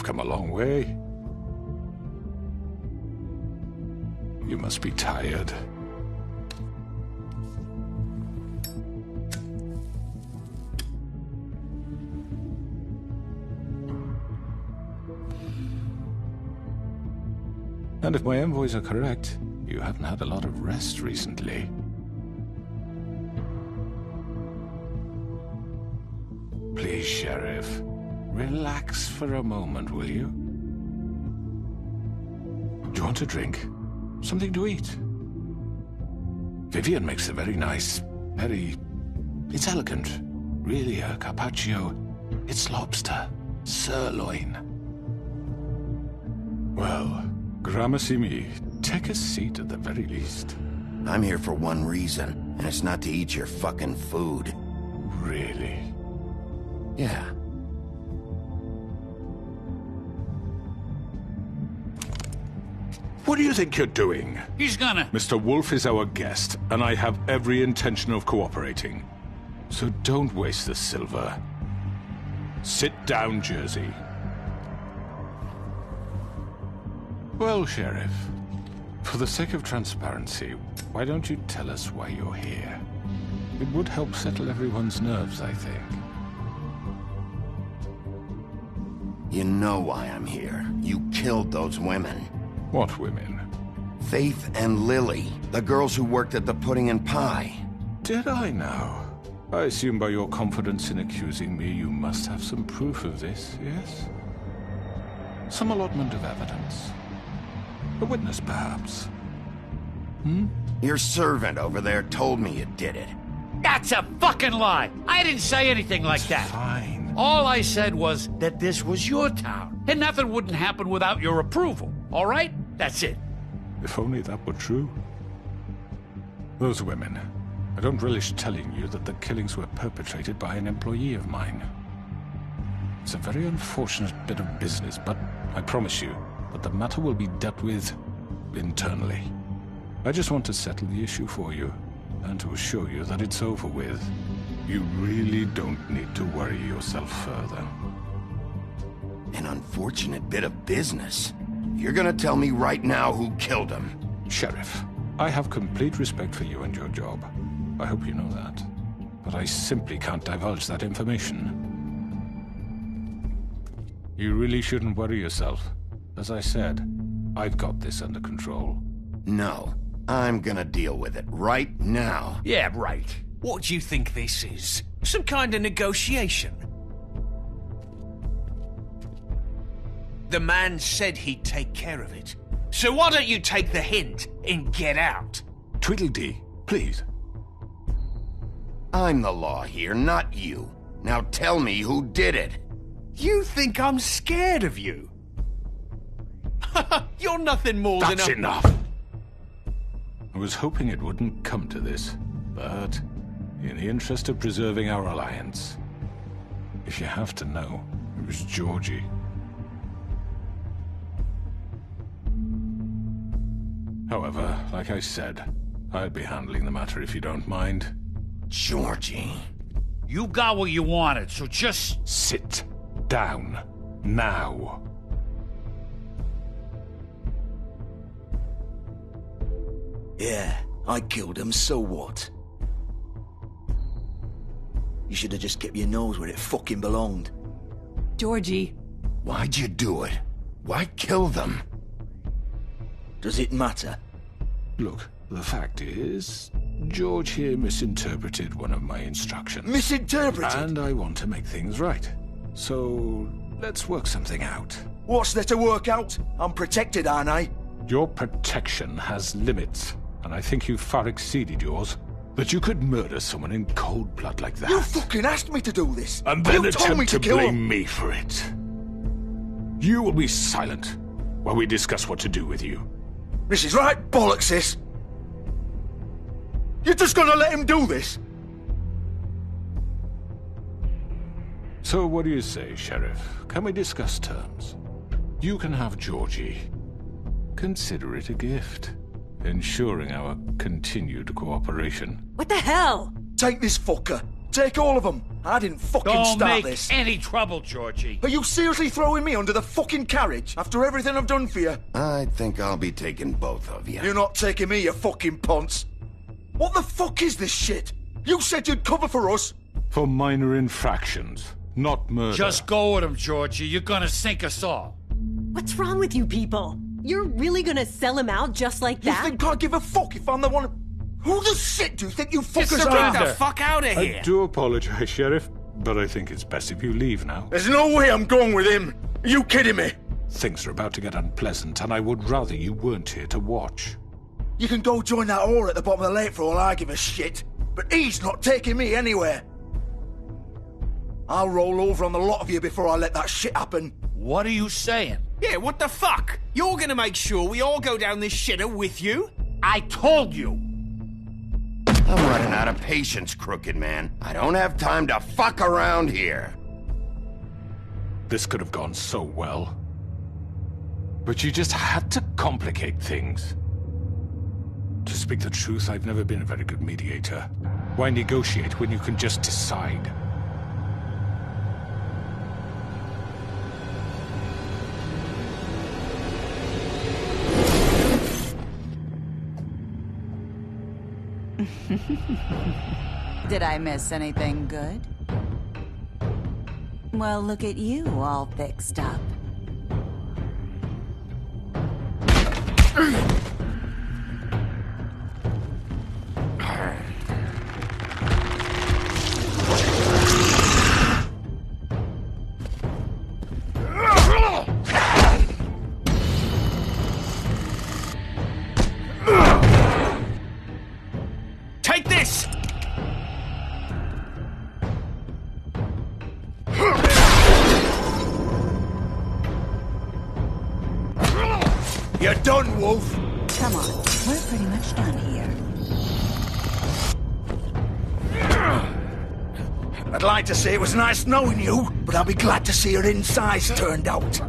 come a long way. You must be tired. And if my envoys are correct, you haven't had a lot of rest recently. Please, Sheriff, relax for a moment, will you? Do you want a drink? Something to eat? Vivian makes a very nice, it's elegant. Really a carpaccio. It's lobster, sirloin. Well, gramercy me. Take a seat at the very least. I'm here for one reason, and it's not to eat your fucking food. Really? Yeah. What do you think you're doing? He's gonna... Mr. Wolf is our guest, and I have every intention of cooperating. So don't waste the silver. Sit down, Jersey. Well, Sheriff, for the sake of transparency, why don't you tell us why you're here? It would help settle everyone's nerves, I think. You know why I'm here. You killed those women. What women? Faith and Lily, the girls who worked at the Pudding and Pie. Did I now? I assume by your confidence in accusing me, you must have some proof of this, yes? Some allotment of evidence. A witness, perhaps? Your servant over there told me you did it. That's a fucking lie! I didn't say anything like that. Fine. All I said was that this was your town, and nothing wouldn't happen without your approval, all right? That's it. If only that were true. Those women. I don't relish telling you that the killings were perpetrated by an employee of mine. It's a very unfortunate bit of business, but I promise you that the matter will be dealt with internally. I just want to settle the issue for you, and to assure you that it's over with. You really don't need to worry yourself further. An unfortunate bit of business. You're gonna tell me right now who killed him. Sheriff, I have complete respect for you and your job. I hope you know that. But I simply can't divulge that information. You really shouldn't worry yourself. As I said, I've got this under control. No, I'm gonna deal with it right now. Yeah, right. What do you think this is? Some kind of negotiation? The man said he'd take care of it. So why don't you take the hint and get out? Tweedledee, please. I'm the law here, not you. Now tell me who did it. You think I'm scared of you? You're nothing more than a... That's enough! I was hoping it wouldn't come to this, but in the interest of preserving our alliance, if you have to know, it was Georgie. However, like I said, I'd be handling the matter if you don't mind. Georgie. You got what you wanted, so just... Sit down. Now. Yeah, I killed him, so what? You should have just kept your nose where it fucking belonged. Georgie. Why'd you do it? Why kill them? Does it matter? Look, the fact is, George here misinterpreted one of my instructions. Misinterpreted? And I want to make things right. So, let's work something out. What's there to work out? I'm protected, aren't I? Your protection has limits, and I think you've far exceeded yours. That you could murder someone in cold blood like that. You fucking asked me to do this! And then you told me attempt to kill blame him. me for it. You will be silent while we discuss what to do with you. This is right bollocks, this! You're just gonna let him do this? So what do you say, Sheriff? Can we discuss terms? You can have Georgie. Consider it a gift, ensuring our continued cooperation. What the hell? Take this fucker. Take all of them. I didn't fucking Don't start make this. any trouble, Georgie. Are you seriously throwing me under the fucking carriage after everything I've done for you? I think I'll be taking both of you. You're not taking me, you fucking ponce. What the fuck is this shit? You said you'd cover for us. For minor infractions, not murder. Just go with him, Georgie. You're gonna sink us all. What's wrong with you people? You're really gonna sell him out just like You that? think I give a fuck if I'm the one... Who the shit do you think you fuckers Get are? the fuck out of I here! do apologize, Sheriff, but I think it's best if you leave now. There's no way I'm going with him. Are you kidding me? Things are about to get unpleasant, and I would rather you weren't here to watch. You can go join that whore at the bottom of the lake for all I give a shit. But he's not taking me anywhere. I'll roll over on the lot of you before I let that shit happen. What are you saying? Yeah, what the fuck? You're gonna make sure we all go down this shitter with you? I told you. I'm running out of patience, crooked man. I don't have time to fuck around here. This could have gone so well. But you just had to complicate things. To speak the truth, I've never been a very good mediator. Why negotiate when you can just decide? Did I miss anything good? Well, look at you all fixed up. Take this! You're done, Wolf. Come on, we're pretty much done here. I'd like to say it was nice knowing you, but I'll be glad to see your insides turned out.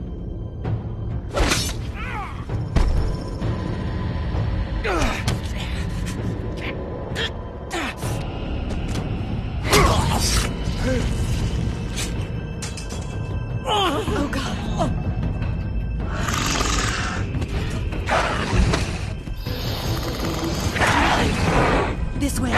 Oh, God. This way.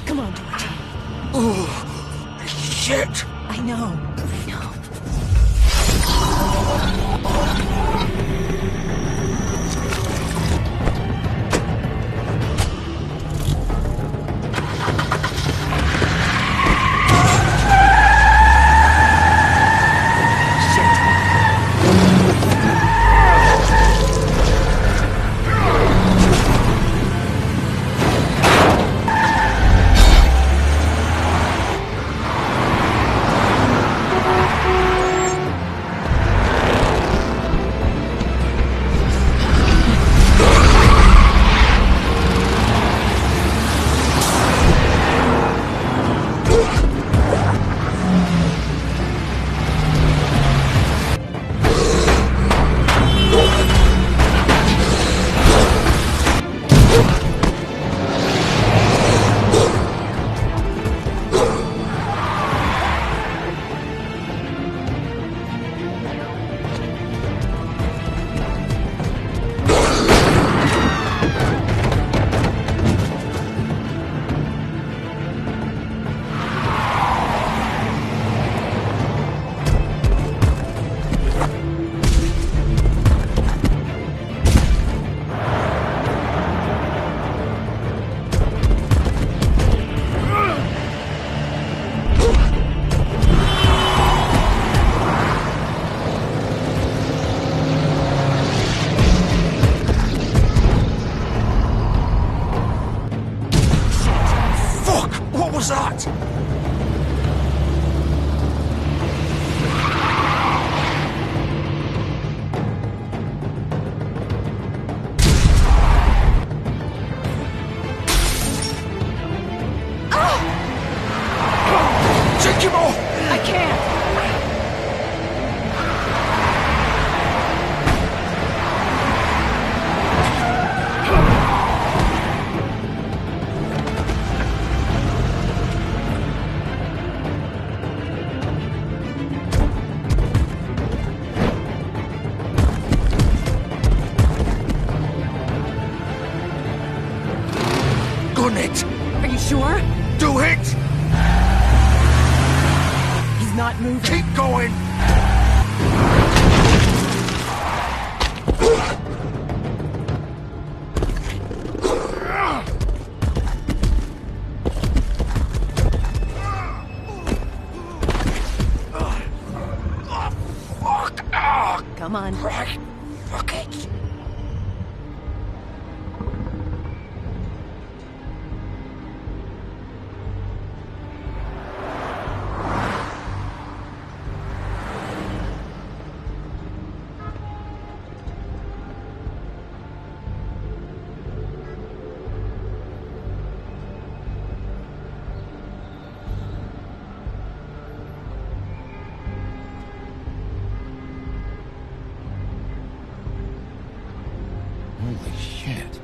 Come on, Georgie. Oh, shit. I know. Take him off! I can't! Gun it! Are you sure? Do it! He's not moving. Keep going! Come on. Right. Fuck it. Holy shit.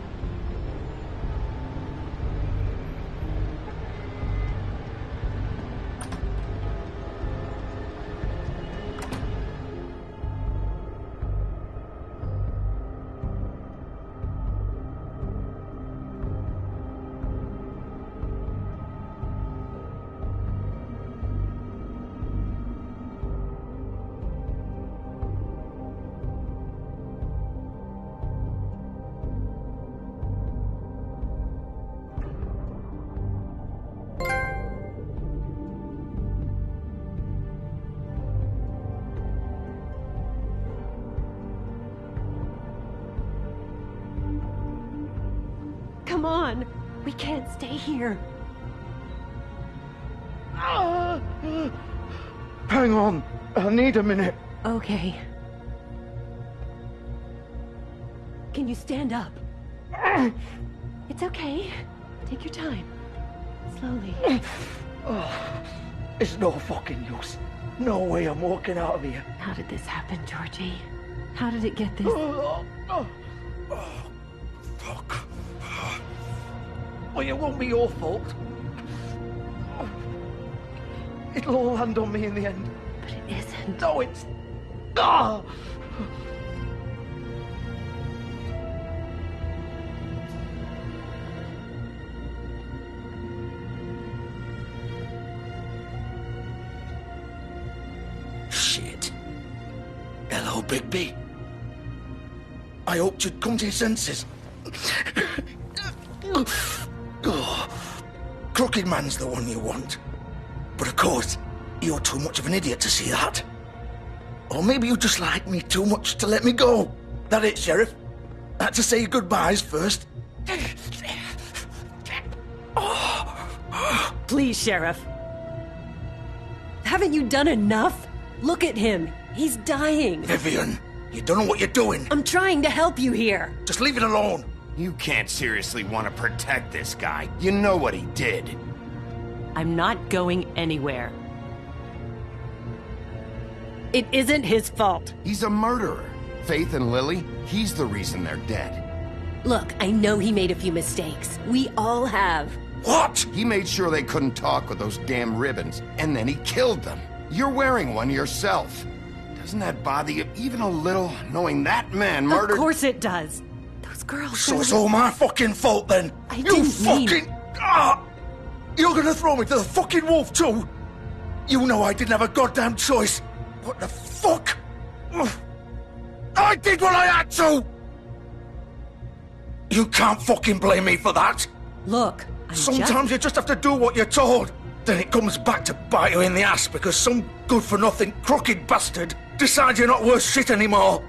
Come on. We can't stay here. Hang on. I need a minute. Okay. Can you stand up? It's okay. Take your time. Slowly. It's no fucking use. No way I'm walking out of here. How did this happen, Georgie? How did it get this? Fuck. Well, it won't be your fault. It'll all land on me in the end. But it isn't. No, it's... Ah! Shit. Hello, Bigby. I hoped you'd come to your senses. Oh, Crooked Man's the one you want. But of course, you're too much of an idiot to see that. Or maybe you just like me too much to let me go. That it, Sheriff? I had to say your goodbyes first. Please, Sheriff. Haven't you done enough? Look at him. He's dying. Vivian, you don't know what you're doing. I'm trying to help you here. Just leave it alone. You can't seriously want to protect this guy. You know what he did. I'm not going anywhere. It isn't his fault. He's a murderer. Faith and Lily, he's the reason they're dead. Look, I know he made a few mistakes. We all have. What? He made sure they couldn't talk with those damn ribbons, and then he killed them. You're wearing one yourself. Doesn't that bother you even a little, knowing that man murdered... Of course it does. Those girls... So it's all my fucking fault then? I You didn't mean- fucking... Ah! You're gonna throw me to the fucking wolf too? You know I didn't have a goddamn choice. What the fuck? I did what I had to! You can't fucking blame me for that. Look, I'm Sometimes you just have to do what you're told. Then it comes back to bite you in the ass because some good-for-nothing crooked bastard decides you're not worth shit anymore.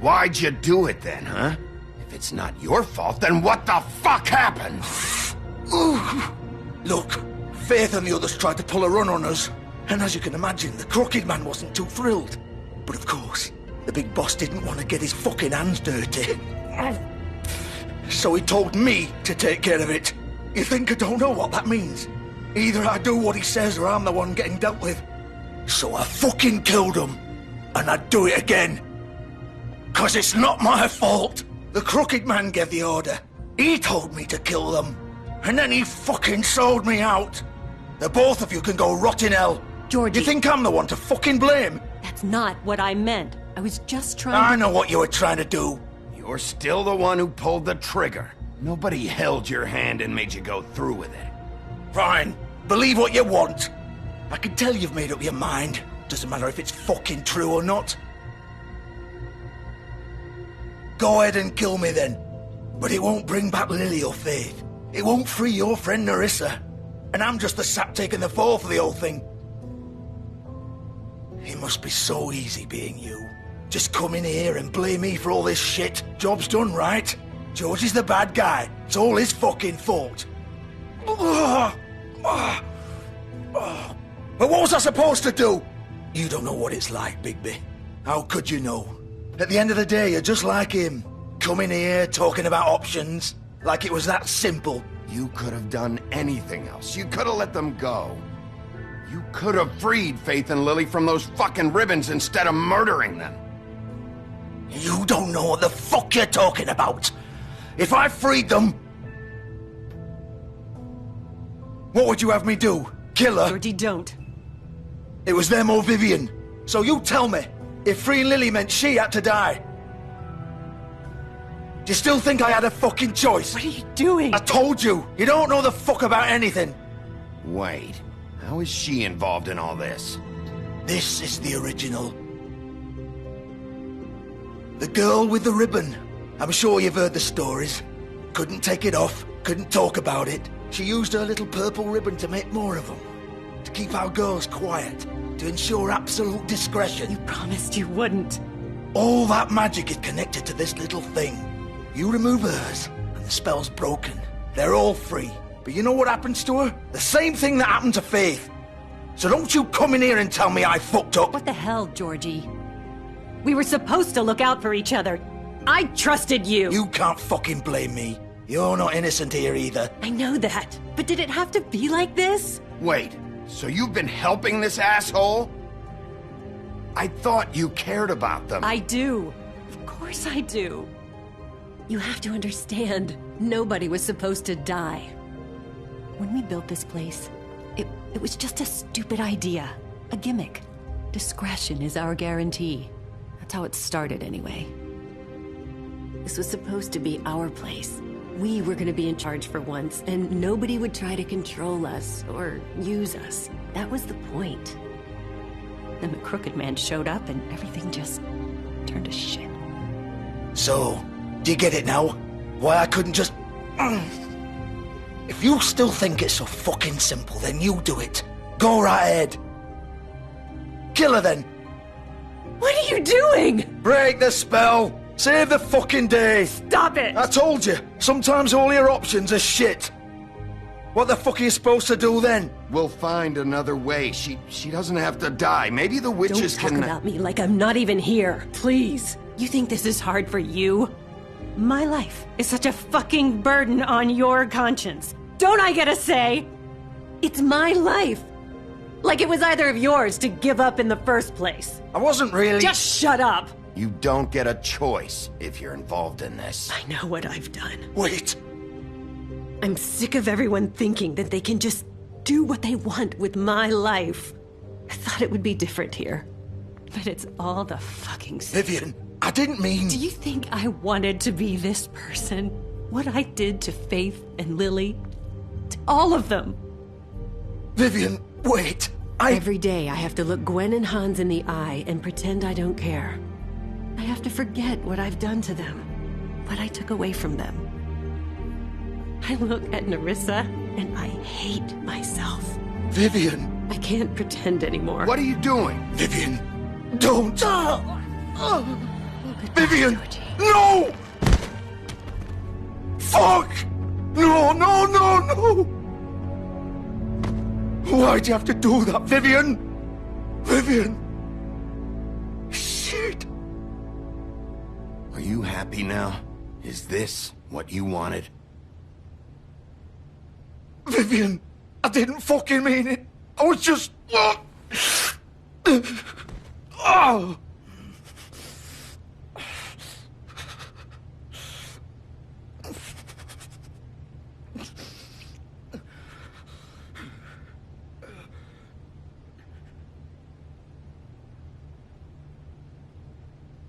Why'd you do it then, huh? If it's not your fault, then what the fuck happened? Look, Faith and the others tried to pull a run on us. And as you can imagine, the Crooked Man wasn't too thrilled. But of course, the big boss didn't want to get his fucking hands dirty. So he told me to take care of it. You think I don't know what that means? Either I do what he says or I'm the one getting dealt with. So I fucking killed him. And I'd do it again. 'Cause it's not my fault. The crooked man gave the order. He told me to kill them. And then he fucking sold me out. The both of you can go rot in hell. Georgie. You think I'm the one to fucking blame? That's not what I meant. I was just trying I to... know what you were trying to do. You're still the one who pulled the trigger. Nobody held your hand and made you go through with it. Fine. Believe what you want. I can tell you've made up your mind. Doesn't matter if it's fucking true or not. Go ahead and kill me then. But it won't bring back Lily or Faith. It won't free your friend Nerissa. And I'm just the sap taking the fall for the whole thing. It must be so easy being you. Just come in here and blame me for all this shit. Job's done, right? George is the bad guy. It's all his fucking fault. But what was I supposed to do? You don't know what it's like, Bigby. How could you know? At the end of the day, you're just like him. Coming here, talking about options. Like it was that simple. You could have done anything else. You could have let them go. You could have freed Faith and Lily from those fucking ribbons instead of murdering them. You don't know what the fuck you're talking about. If I freed them... What would you have me do? Kill her? Georgie, don't. It was them or Vivian. So you tell me, if freeing Lily meant she had to die. Do you still think I had a fucking choice? What are you doing? I told you, you don't know the fuck about anything. Wait, how is she involved in all this? This is the original. The girl with the ribbon. I'm sure you've heard the stories. Couldn't take it off, couldn't talk about it. She used her little purple ribbon to make more of them. To keep our girls quiet. To ensure absolute discretion. You promised you wouldn't. All that magic is connected to this little thing. You remove hers, and the spell's broken. They're all free. But you know what happens to her? The same thing that happened to Faith. So don't you come in here and tell me I fucked up. What the hell, Georgie? We were supposed to look out for each other. I trusted you. You can't fucking blame me. You're not innocent here either. I know that. But did it have to be like this? Wait, so you've been helping this asshole? I thought you cared about them. I do. Of course I do. You have to understand, nobody was supposed to die. When we built this place, it was just a stupid idea. A gimmick. Discretion is our guarantee. That's how it started anyway. This was supposed to be our place. We were gonna be in charge for once, and nobody would try to control us or use us. That was the point. Then the crooked man showed up and everything just turned to shit. So, do you get it now? Why I couldn't just... If you still think it's so fucking simple, then you do it. Go right ahead. Kill her then. What are you doing? Break the spell. Save the fucking day. Stop it! I told you, sometimes all your options are shit. What the fuck are you supposed to do then? We'll find another way. She doesn't have to die. Maybe the witches Don't talk can... about me like I'm not even here, please. You think this is hard for you? My life is such a fucking burden on your conscience. Don't I get a say? It's my life. Like it was either of yours to give up in the first place. I wasn't really... Just shut up. You don't get a choice if you're involved in this. I know what I've done. Wait. I'm sick of everyone thinking that they can just do what they want with my life. I thought it would be different here. But it's all the fucking same. Vivian, I didn't mean... Do you think I wanted to be this person? What I did to Faith and Lily? To all of them? Vivian, wait. Every day I have to look Gwen and Hans in the eye and pretend I don't care. I have to forget what I've done to them, what I took away from them. I look at Nerissa and I hate myself. Vivian. I can't pretend anymore. What are you doing? Vivian, don't. Vivian, Georgie. no! Fuck! No, no, no, no! Why'd you have to do that, Vivian? Vivian! Shit! Are you happy now? Is this what you wanted? Vivian, I I didn't fucking mean it. I was just... Oh!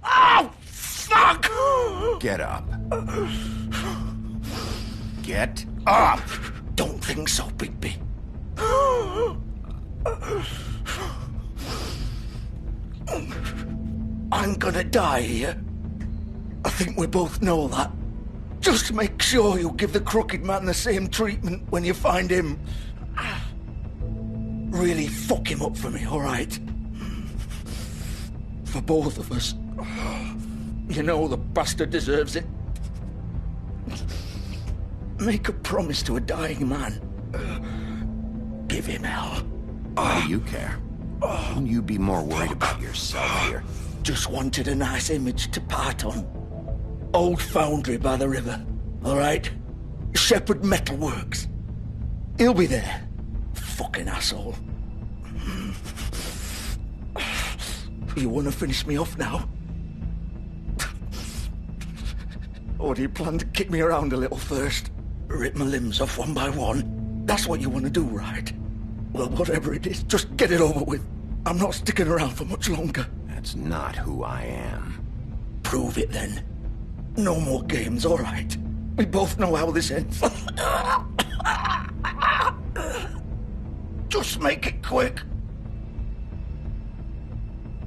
Oh, fuck! Get up. Get up! Don't think so, Bigby. I'm gonna die here. I think we both know that. Just make sure you give the crooked man the same treatment when you find him. Really fuck him up for me, all right? For both of us. You know the bastard deserves it. Make a promise to a dying man. Give him hell. Why do you care? Wouldn't you be more worried about yourself here? Just wanted a nice image to part on. Old foundry by the river, all right? Shepherd Metalworks. He'll be there. Fucking asshole. You want to finish me off now? Or do you plan to kick me around a little first? Rip my limbs off one by one? That's what you want to do, right? Well, whatever it is, just get it over with. I'm not sticking around for much longer. That's not who I am. Prove it then. No more games, all right? We both know how this ends. Just make it quick.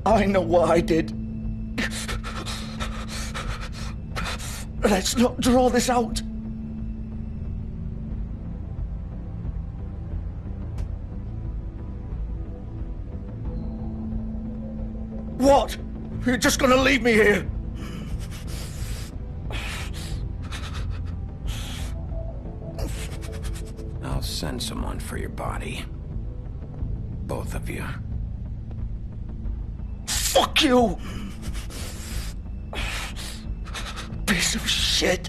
I know what I did. Let's not draw this out. What? You're just gonna leave me here? I'll send someone for your body. Both of you. Fuck you! Piece of shit.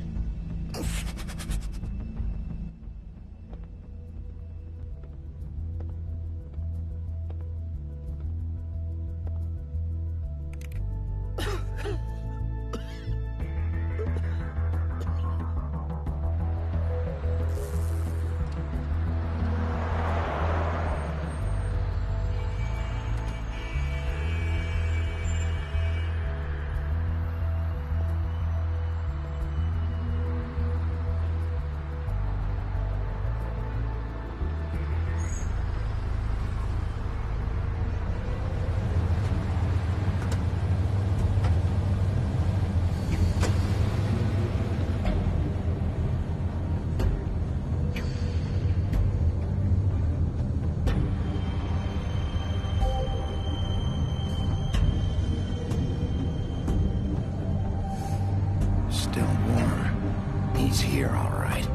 He's here, all right.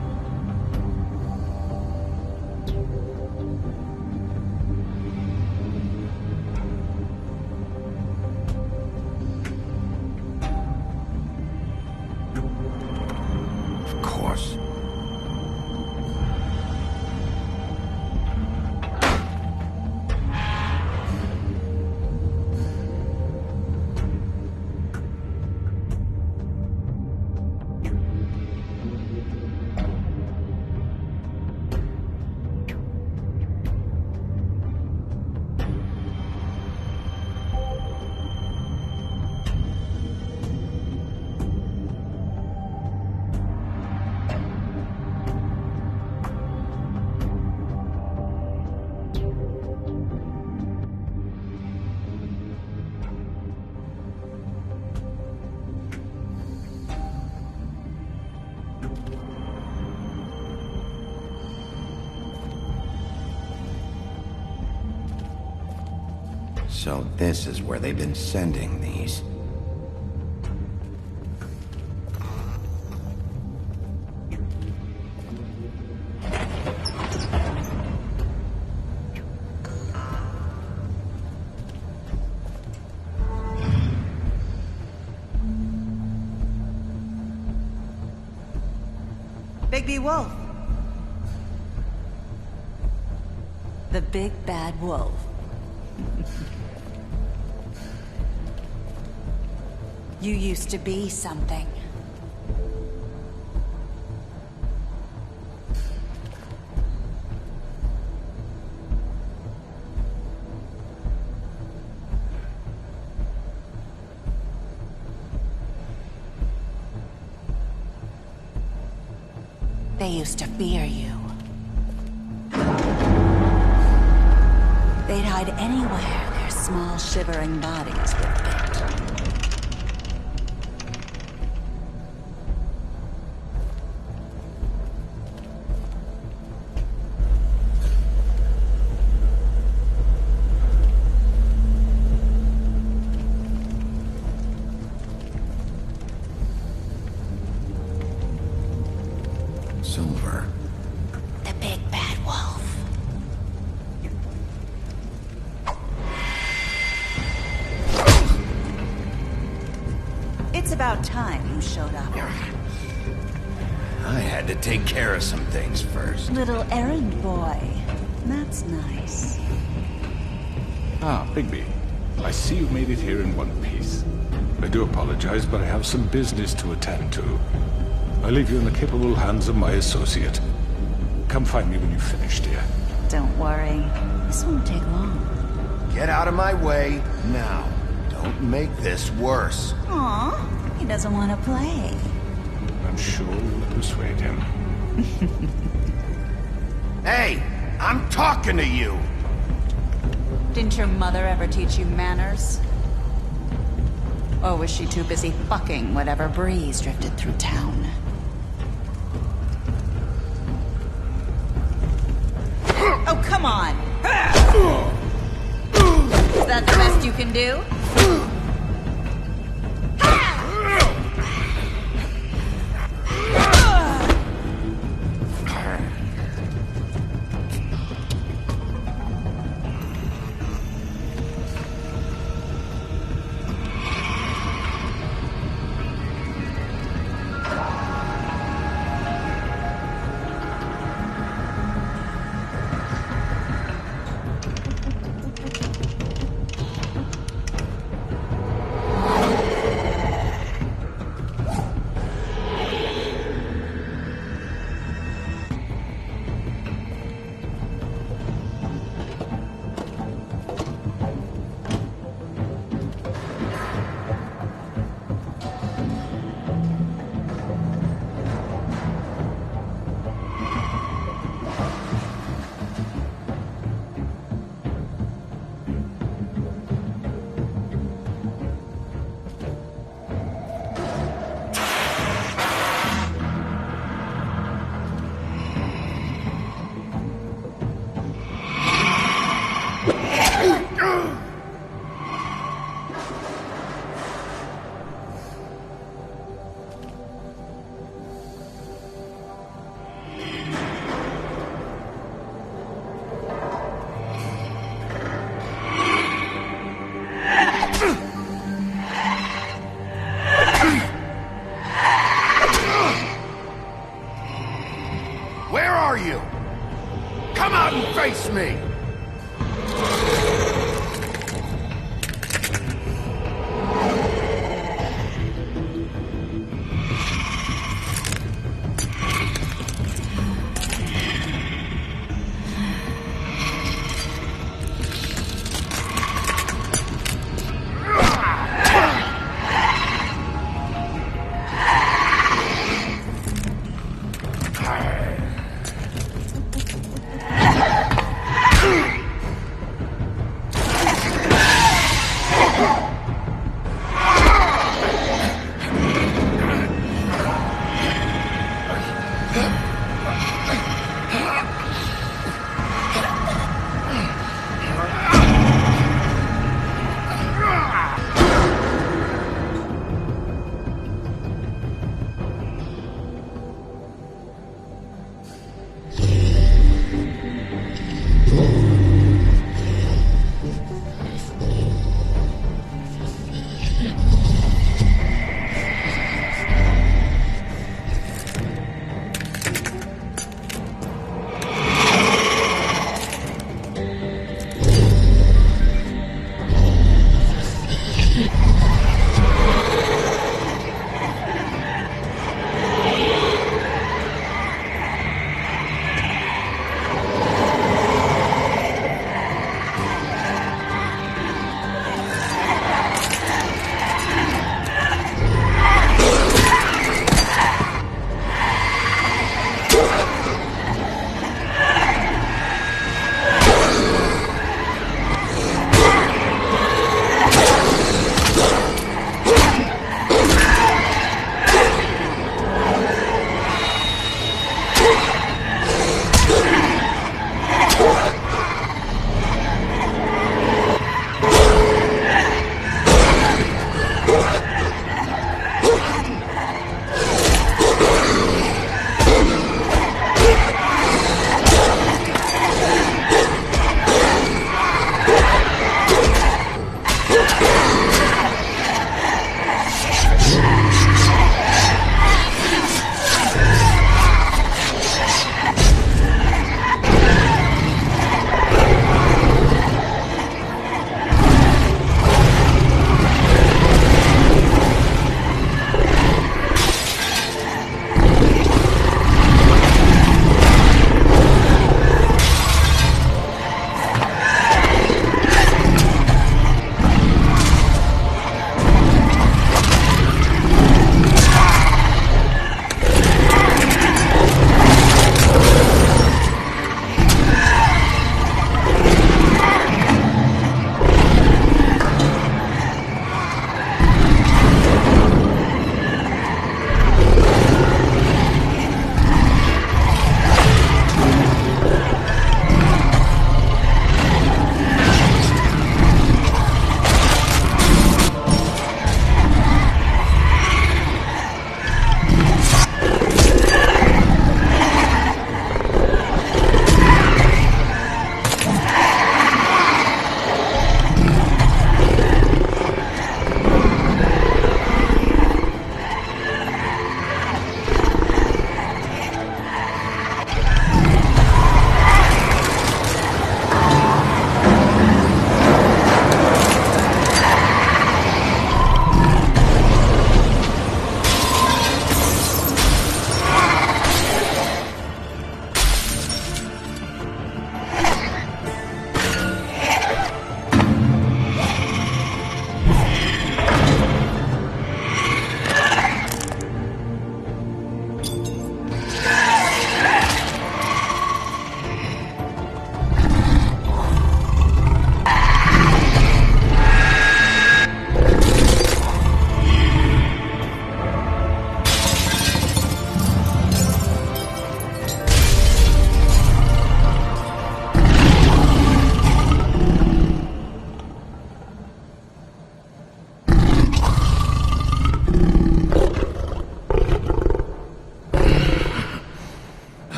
Of course. So this is where they've been sending these. Bigby Wolf. The big bad wolf. You used to be something. They used to fear you. They'd hide anywhere their small, shivering bodies would fit. Silver. The big bad wolf. It's about time you showed up. I had to take care of some things first. Little errand boy. That's nice. Ah, Bigby. I see you made it here in one piece. I do apologize, but I have some business to attend to. I leave you in the capable hands of my associate. Come find me when you've finished, dear. Don't worry. This won't take long. Get out of my way now. Don't make this worse. Aw, he doesn't want to play. I'm sure we'll persuade him. Hey, I'm talking to you! Didn't your mother ever teach you manners? Or was she too busy fucking whatever breeze drifted through town? Oh, come on! Is that the best you can do?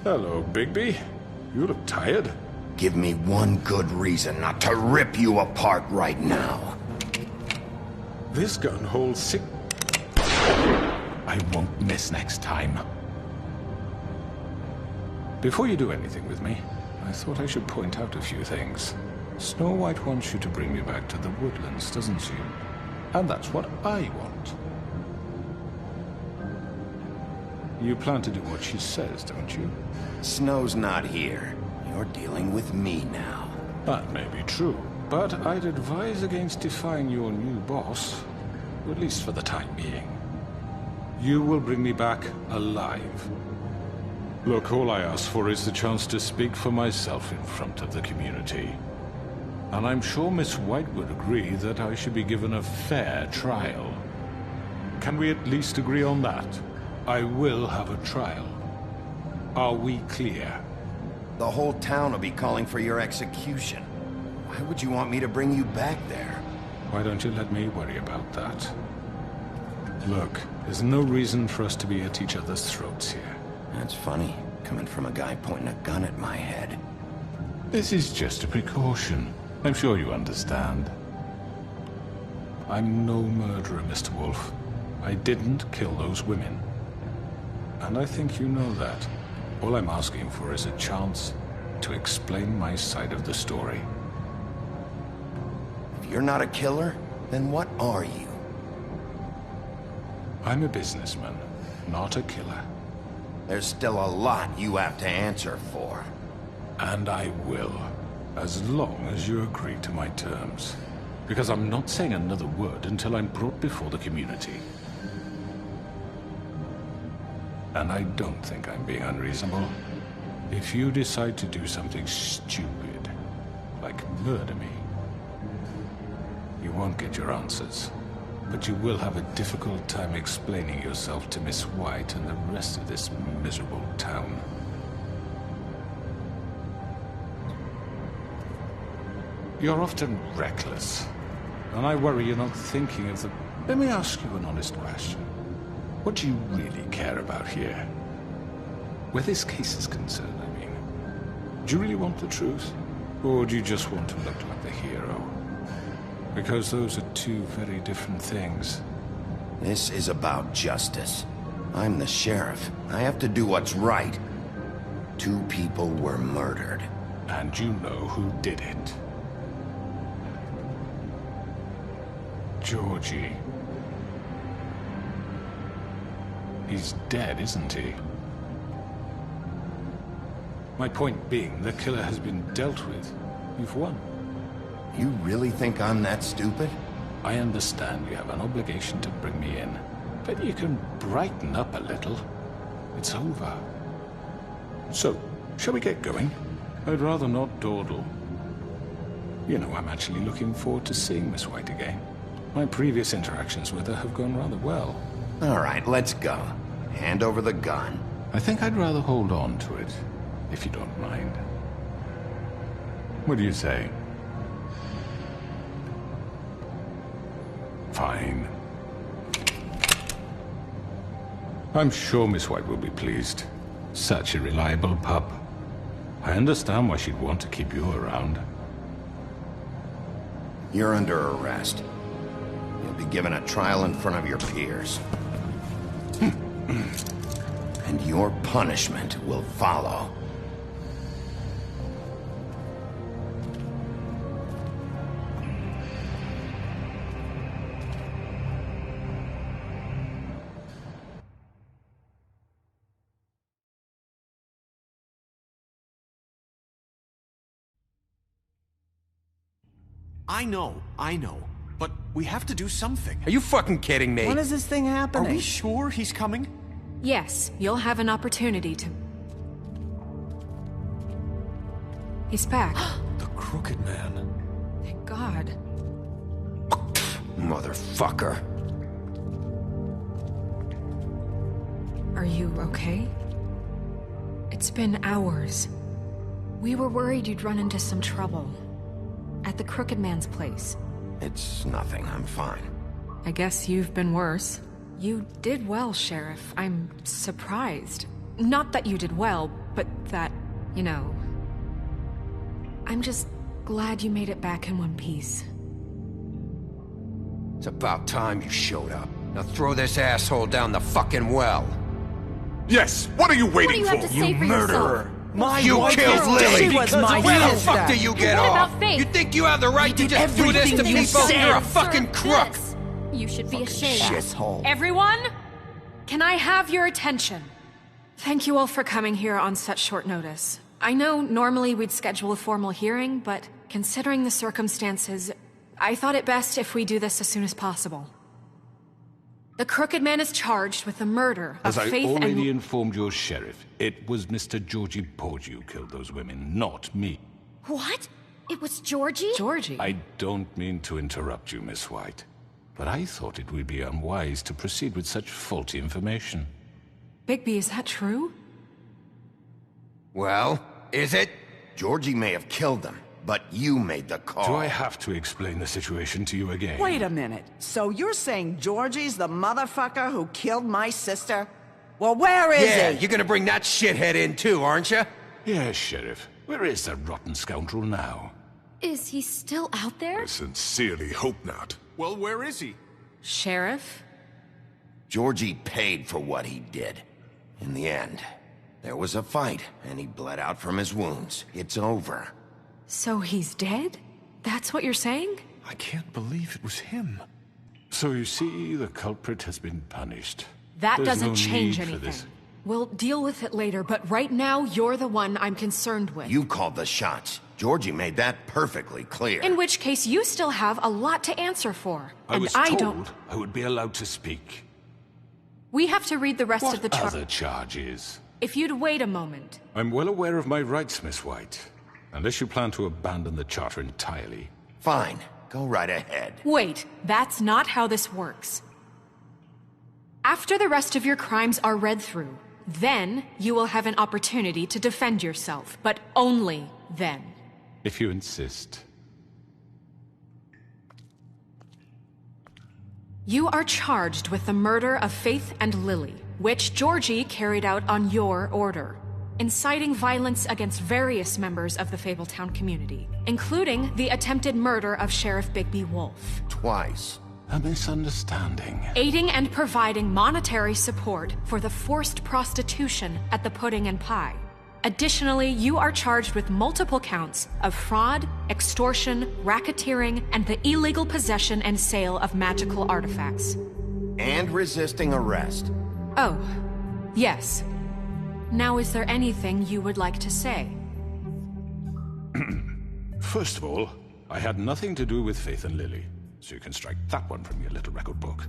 Hello, Bigby. You look tired. Give me one good reason not to rip you apart right now. This gun holds six... I won't miss next time. Before you do anything with me, I thought I should point out a few things. Snow White wants you to bring me back to the woodlands, doesn't she? And that's what I want. You plan to do what she says, don't you? Snow's not here. You're dealing with me now. That may be true, but I'd advise against defying your new boss, at least for the time being. You will bring me back alive. Look, all I ask for is the chance to speak for myself in front of the community. And I'm sure Miss White would agree that I should be given a fair trial. Can we at least agree on that? I will have a trial. Are we clear? The whole town will be calling for your execution. Why would you want me to bring you back there? Why don't you let me worry about that? Look, there's no reason for us to be at each other's throats here. That's funny, coming from a guy pointing a gun at my head. This is just a precaution. I'm sure you understand. I'm no murderer, Mr. Wolf. I didn't kill those women. And I think you know that. All I'm asking for is a chance to explain my side of the story. If you're not a killer, then what are you? I'm a businessman, not a killer. There's still a lot you have to answer for. And I will, as long as you agree to my terms. Because I'm not saying another word until I'm brought before the community. And I don't think I'm being unreasonable. If you decide to do something stupid, like murder me, you won't get your answers. But you will have a difficult time explaining yourself to Miss White and the rest of this miserable town. You're often reckless, and I worry you're not thinking of the... Let me ask you an honest question. What do you really care about here? Where this case is concerned, I mean. Do you really want the truth? Or do you just want to look like the hero? Because those are two very different things. This is about justice. I'm the sheriff. I have to do what's right. 2 people were murdered. And you know who did it. Georgie. He's dead, isn't he? My point being, the killer has been dealt with. You've won. You really think I'm that stupid? I understand you have an obligation to bring me in, but you can brighten up a little. It's over. So, shall we get going? I'd rather not dawdle. You know, I'm actually looking forward to seeing Miss White again. My previous interactions with her have gone rather well. All right, let's go. Hand over the gun. I think I'd rather hold on to it, if you don't mind. What do you say? Fine. I'm sure Miss White will be pleased. Such a reliable pup. I understand why she'd want to keep you around. You're under arrest. You'll be given a trial in front of your peers. And your punishment will follow. I know. But we have to do something. Are you fucking kidding me? When is this thing happening? Are we sure he's coming? Yes, you'll have an opportunity to... He's back. The Crooked Man. Thank God. Motherfucker. Are you okay? It's been hours. We were worried you'd run into some trouble. At the Crooked Man's place. It's nothing, I'm fine. I guess you've been worse. You did well, Sheriff. I'm surprised. Not that you did well, but that, you know... I'm just glad you made it back in one piece. It's about time you showed up. Now throw this asshole down the fucking well. Yes, what are you What do waiting you for? have to say for yourself? You killed Lily! She was my Where the sister. fuck do you get What off? about Faith? You think you have the right to just do this to everything you people? said. You're a fucking crook! This. You should be ashamed. Asshole. Everyone, can I have your attention? Thank you all for coming here on such short notice. I know normally we'd schedule a formal hearing, but considering the circumstances, I thought it best if we do this as soon as possible. The Crooked Man is charged with the murder of As I Faith already and... informed your sheriff, it was Mr. Georgie Porgy who killed those women, not me. What? It was Georgie? Georgie? I don't mean to interrupt you, Miss White, but I thought it would be unwise to proceed with such faulty information. Bigby, is that true? Well, is it? Georgie may have killed them, but you made the call. Do I have to explain the situation to you again? Wait a minute. So you're saying Georgie's the motherfucker who killed my sister? Well, where is Yeah, he? you're gonna bring that shithead in too, aren't you? Yes, Sheriff. Where is that rotten scoundrel now? Is he still out there? I sincerely hope not. Well, where is he? Sheriff? Georgie paid for what he did. In the end, there was a fight, and he bled out from his wounds. It's over. So he's dead? That's what you're saying? I can't believe it was him. So you see, the culprit has been punished. That There's doesn't no change need for anything. this. We'll deal with it later, but right now, you're the one I'm concerned with. You called the shots. Georgie made that perfectly clear. In which case, you still have a lot to answer for. I and was I told don't... I would be allowed to speak. We have to read the rest What of the charge. other charges? If you'd wait a moment. I'm well aware of my rights, Miss White. Unless you plan to abandon the charter entirely. Fine. Go right ahead. Wait, that's not how this works. After the rest of your crimes are read through, then you will have an opportunity to defend yourself, but only then. If you insist. You are charged with the murder of Faith and Lily, which Georgie carried out on your order, inciting violence against various members of the Fabletown community, including the attempted murder of Sheriff Bigby Wolf. Twice. A misunderstanding. Aiding and providing monetary support for the forced prostitution at the Pudding and Pie. Additionally, you are charged with multiple counts of fraud, extortion, racketeering, and the illegal possession and sale of magical artifacts. And resisting arrest. Oh, yes. Now, is there anything you would like to say? First of all, I had nothing to do with Faith and Lily, so you can strike that one from your little record book.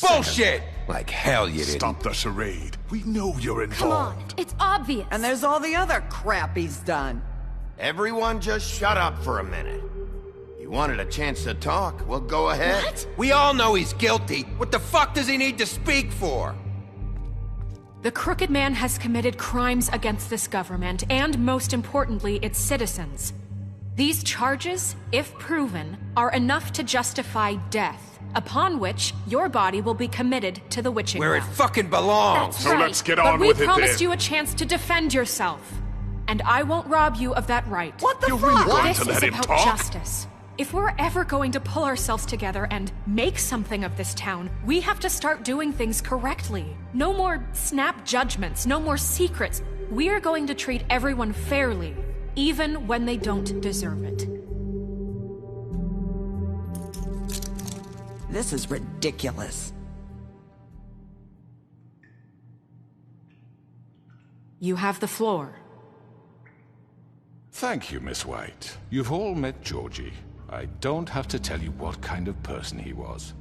Bullshit! Like hell you didn't. Stop the charade. We know you're Come on, involved. it's obvious. And there's all the other crap he's done. Everyone just shut up for a minute. You wanted a chance to talk? Well, go ahead. What? We all know he's guilty. What the fuck does he need to speak for? The Crooked Man has committed crimes against this government, and most importantly, its citizens. These charges, if proven, are enough to justify death, upon which your body will be committed to the witching Where it well. fucking belongs. That's So right. let's get But on we with it promised then. you a chance to defend yourself, and I won't rob you of that right. What the You're fuck? really going This to is let him about talk? justice. If we're ever going to pull ourselves together and make something of this town, we have to start doing things correctly. No more snap judgments, no more secrets. We are going to treat everyone fairly, even when they don't deserve it. This is ridiculous. You have the floor. Thank you, Miss White. You've all met Georgie. I don't have to tell you what kind of person he was.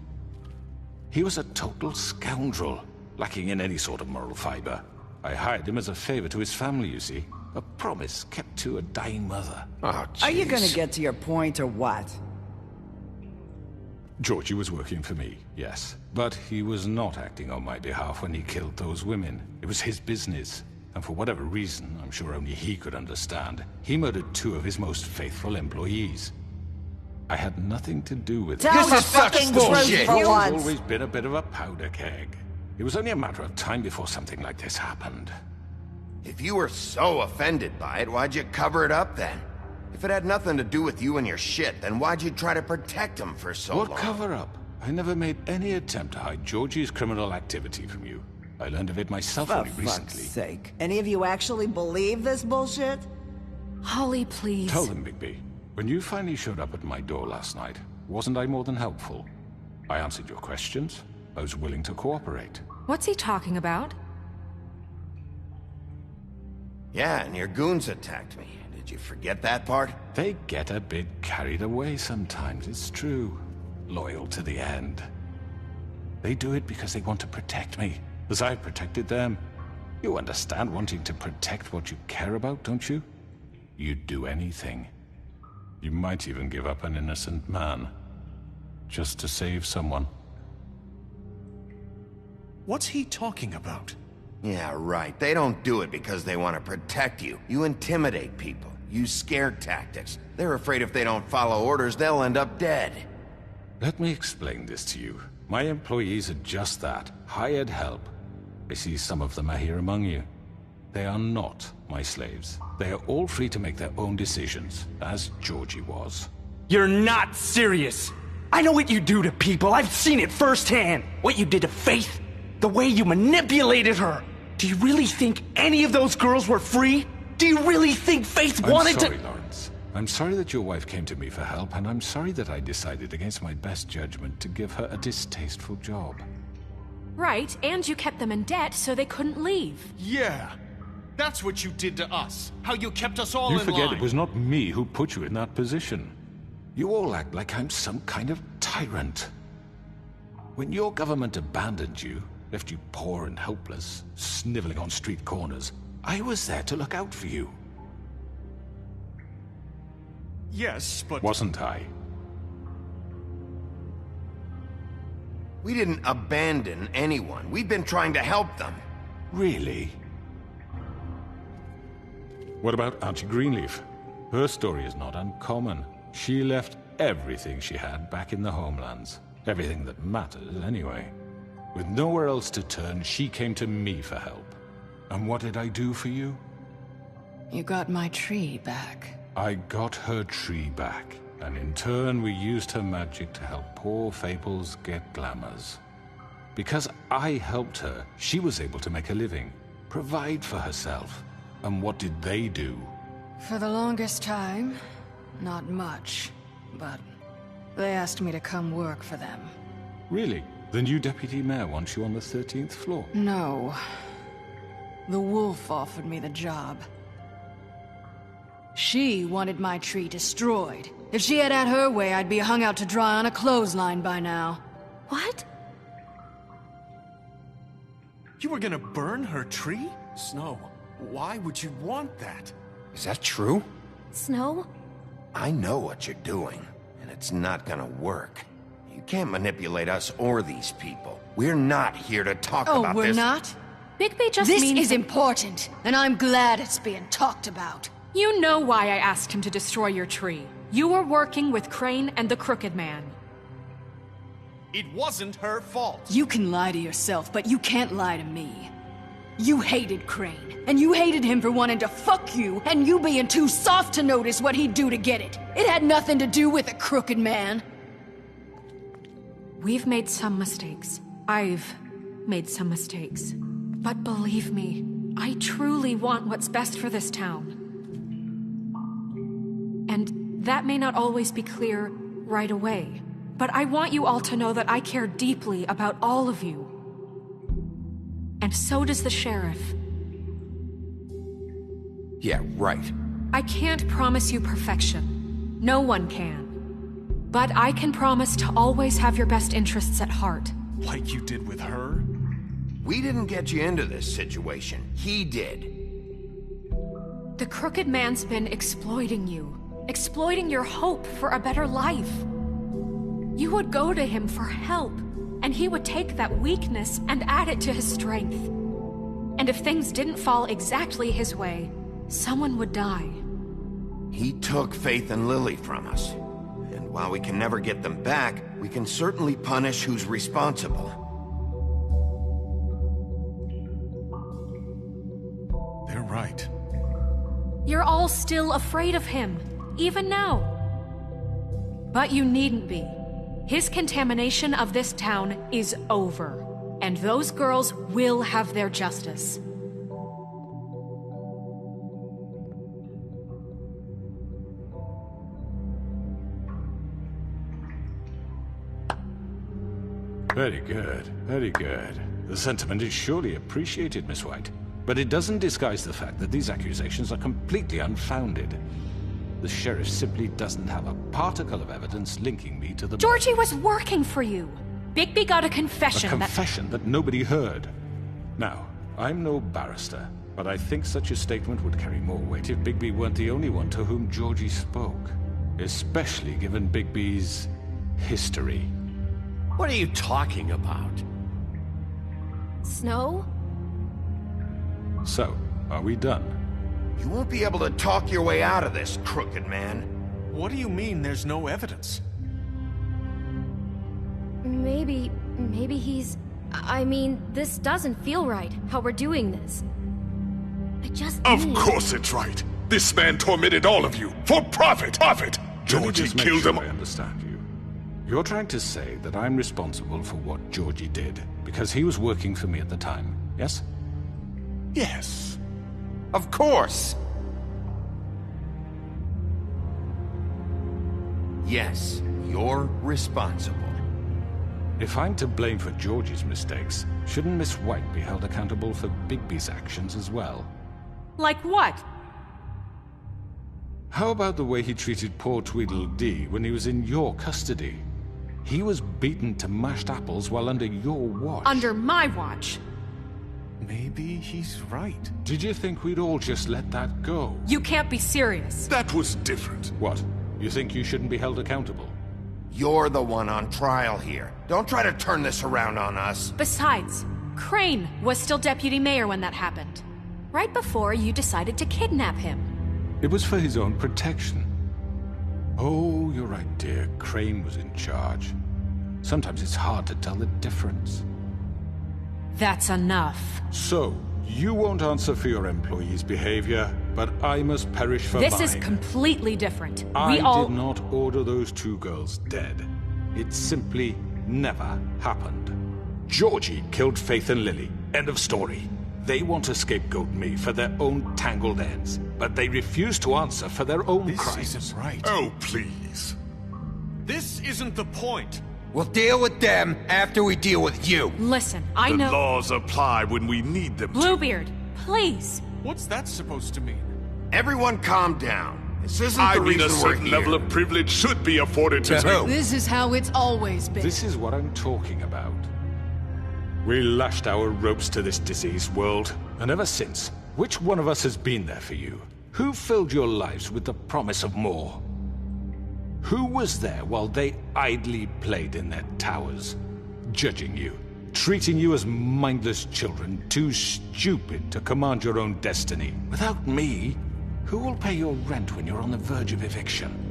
He was a total scoundrel, lacking in any sort of moral fiber. I hired him as a favor to his family, you see. A promise kept to a dying mother. Oh, Are you jeez. gonna get to your point or what? Georgie was working for me, yes. But he was not acting on my behalf when he killed those women. It was his business. And for whatever reason, I'm sure only he could understand, he murdered 2 of his most faithful employees. I had nothing to do with it. Tell the fucking truth for He's once. always been a bit of a powder keg. It was only a matter of time before something like this happened. If you were so offended by it, why'd you cover it up then? If it had nothing to do with you and your shit, then why'd you try to protect him for so long? What cover up? I never made any attempt to hide Georgie's criminal activity from you. I learned of it myself For only fuck's recently. sake. Any of you actually believe this bullshit? Holly, please. Tell them, Bigby. When you finally showed up at my door last night, wasn't I more than helpful? I answered your questions. I was willing to cooperate. What's he talking about? Yeah, and your goons attacked me. Did you forget that part? They get a bit carried away sometimes, it's true. Loyal to the end. They do it because they want to protect me, as I protected them. You understand wanting to protect what you care about, don't you? You'd do anything. You might even give up an innocent man, just to save someone. What's he talking about? Yeah, right. They don't do it because they want to protect you. You intimidate people. Use scare tactics. They're afraid if they don't follow orders, they'll end up dead. Let me explain this to you. My employees are just that, hired help. I see some of them are here among you. They are not my slaves. They are all free to make their own decisions, as Georgie was. You're not serious. I know what you do to people. I've seen it firsthand. What you did to Faith. The way you manipulated her. Do you really think any of those girls were free? Do you really think Faith wanted I'm sorry, to— Lawrence. I'm sorry that your wife came to me for help, and I'm sorry that I decided against my best judgment to give her a distasteful job. Right, and you kept them in debt so they couldn't leave. Yeah. That's what you did to us. How you kept us all You in forget line. it was not me who put you in that position. You all act like I'm some kind of tyrant. When your government abandoned you, left you poor and helpless, sniveling on street corners, I was there to look out for you. Yes, but... Wasn't I? We didn't abandon anyone. We've been trying to help them. Really? What about Auntie Greenleaf? Her story is not uncommon. She left everything she had back in the homelands. Everything that matters, anyway. With nowhere else to turn, she came to me for help. And what did I do for you? You got my tree back. I got her tree back, and in turn we used her magic to help poor Fables get glamours. Because I helped her, she was able to make a living, provide for herself. And what did they do? For the longest time, not much, but they asked me to come work for them. Really? The new deputy mayor wants you on the 13th floor? No. The wolf offered me the job. She wanted my tree destroyed. If she had had her way, I'd be hung out to dry on a clothesline by now. What? You were gonna burn her tree? Snow, why would you want that? Is that true? Snow? I know what you're doing, and it's not gonna work. You can't manipulate us or these people. We're not here to talk about Oh, this. we're not? Bigby just This means... is important, and I'm glad it's being talked about. You know why I asked him to destroy your tree. You were working with Crane and the Crooked Man. It wasn't her fault. You can lie to yourself, but you can't lie to me. You hated Crane, and you hated him for wanting to fuck you, and you being too soft to notice what he'd do to get it. It had nothing to do with a Crooked Man. We've made some mistakes. I've made some mistakes. But believe me, I truly want what's best for this town. And that may not always be clear right away, but I want you all to know that I care deeply about all of you. And so does the sheriff. Yeah, right. I can't promise you perfection. No one can. But I can promise to always have your best interests at heart. Like you did with her? We didn't get you into this situation. He did. The crooked man's been exploiting you. Exploiting your hope for a better life. You would go to him for help, and he would take that weakness and add it to his strength. And if things didn't fall exactly his way, someone would die. He took Faith and Lily from us. And while we can never get them back, we can certainly punish who's responsible. They're right. You're all still afraid of him, even now. But you needn't be. His contamination of this town is over, and those girls will have their justice. Very good, very good. The sentiment is surely appreciated, Miss White. But it doesn't disguise the fact that these accusations are completely unfounded. The sheriff simply doesn't have a particle of evidence linking me to the... Georgie was working for you. Bigby got a confession that nobody heard. Now, I'm no barrister, but I think such a statement would carry more weight if Bigby weren't the only one to whom Georgie spoke. Especially given Bigby's history. What are you talking about? Snow? So, are we done? You won't be able to talk your way out of this, crooked man. What do you mean there's no evidence? Maybe he's... I mean, this doesn't feel right, how we're doing this. I just Of course it's right. This man tormented all of you, for profit! Profit! Georgie killed them. I understand you. You're trying to say that I'm responsible for what Georgie did, because he was working for me at the time, yes? Yes. Of course. Yes, you're responsible. If I'm to blame for Georgie's mistakes, shouldn't Miss White be held accountable for Bigby's actions as well? Like what? How about the way he treated poor Tweedledee when he was in your custody? He was beaten to mashed apples while under your watch. Under my watch. Maybe he's right. Did you think we'd all just let that go? You can't be serious. That was different. What? You think you shouldn't be held accountable? You're the one on trial here. Don't try to turn this around on us. Besides, Crane was still deputy mayor when that happened. Right before you decided to kidnap him. It was for his own protection. Oh, you're right, dear. Crane was in charge. Sometimes it's hard to tell the difference. That's enough. So, you won't answer for your employees' behavior, but I must perish for mine. This is completely different. I did not order those two girls dead. It simply never happened. Georgie killed Faith and Lily. End of story. They want to scapegoat me for their own tangled ends, but they refuse to answer for their own crimes. This isn't right. Oh, please. This isn't the point. We'll deal with them after we deal with you. Listen, I know... The laws apply when we need them. Bluebeard, please. What's that supposed to mean? Everyone calm down. This isn't the I mean, reason a we're certain here. level of privilege should be afforded to who? This is how it's always been. This is what I'm talking about. We lashed our ropes to this diseased world, and ever since, which one of us has been there for you? Who filled your lives with the promise of more? Who was there while they idly played in their towers, judging you, treating you as mindless children, too stupid to command your own destiny? Without me, who will pay your rent when you're on the verge of eviction?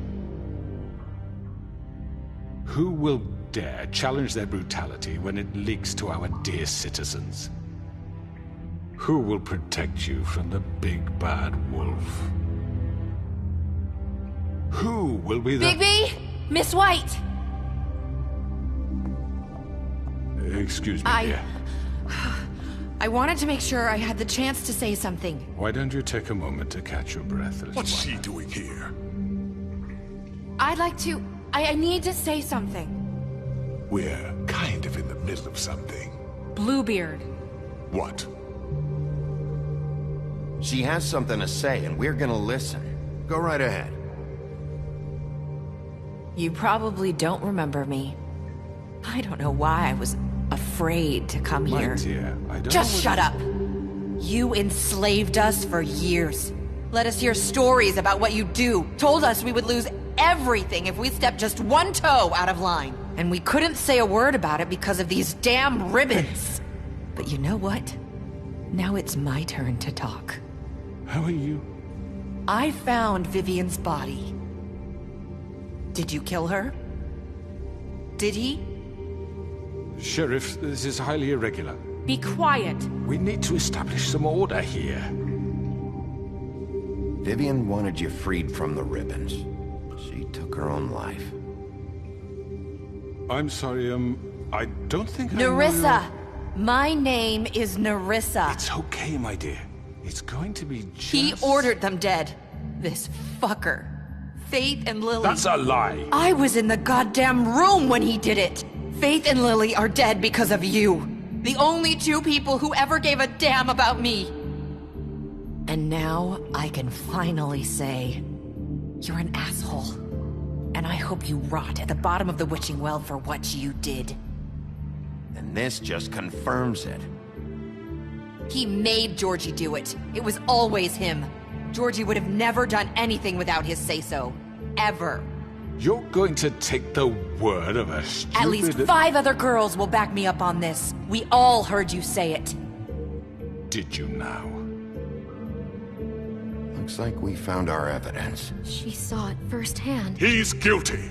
Who will dare challenge their brutality when it leaks to our dear citizens? Who will protect you from the big bad wolf? Who will be the... Bigby! Miss White! Excuse me, dear. I wanted to make sure I had the chance to say something. Why don't you take a moment to catch your breath? What's she doing here? I'd like to... I need to say something. We're kind of in the middle of something. Bluebeard. What? She has something to say, and we're gonna listen. Go right ahead. You probably don't remember me. I don't know why I was afraid to come My here. dear, I don't Just know shut up! You enslaved us for years. Let us hear stories about what you do. Told us we would lose everything if we stepped just one toe out of line. And we couldn't say a word about it because of these damn ribbons. But you know what? Now it's my turn to talk. How are you? I found Vivian's body. Did you kill her? Did he? Sheriff, this is highly irregular. Be quiet. We need to establish some order here. Vivian wanted you freed from the ribbons. She took her own life. I'm sorry, I don't think I know Nerissa! My name is Nerissa. It's okay, my dear. It's going to be just... He ordered them dead. This fucker. Faith and Lily... That's a lie! I was in the goddamn room when he did it! Faith and Lily are dead because of you. The only two people who ever gave a damn about me. And now I can finally say, you're an asshole. And I hope you rot at the bottom of the witching well for what you did. And this just confirms it. He made Georgie do it. It was always him. Georgie would have never done anything without his say-so. Ever. You're going to take the word of a stupid... At least 5 other girls will back me up on this. We all heard you say it. Did you now? Looks like we found our evidence. She saw it firsthand. He's guilty.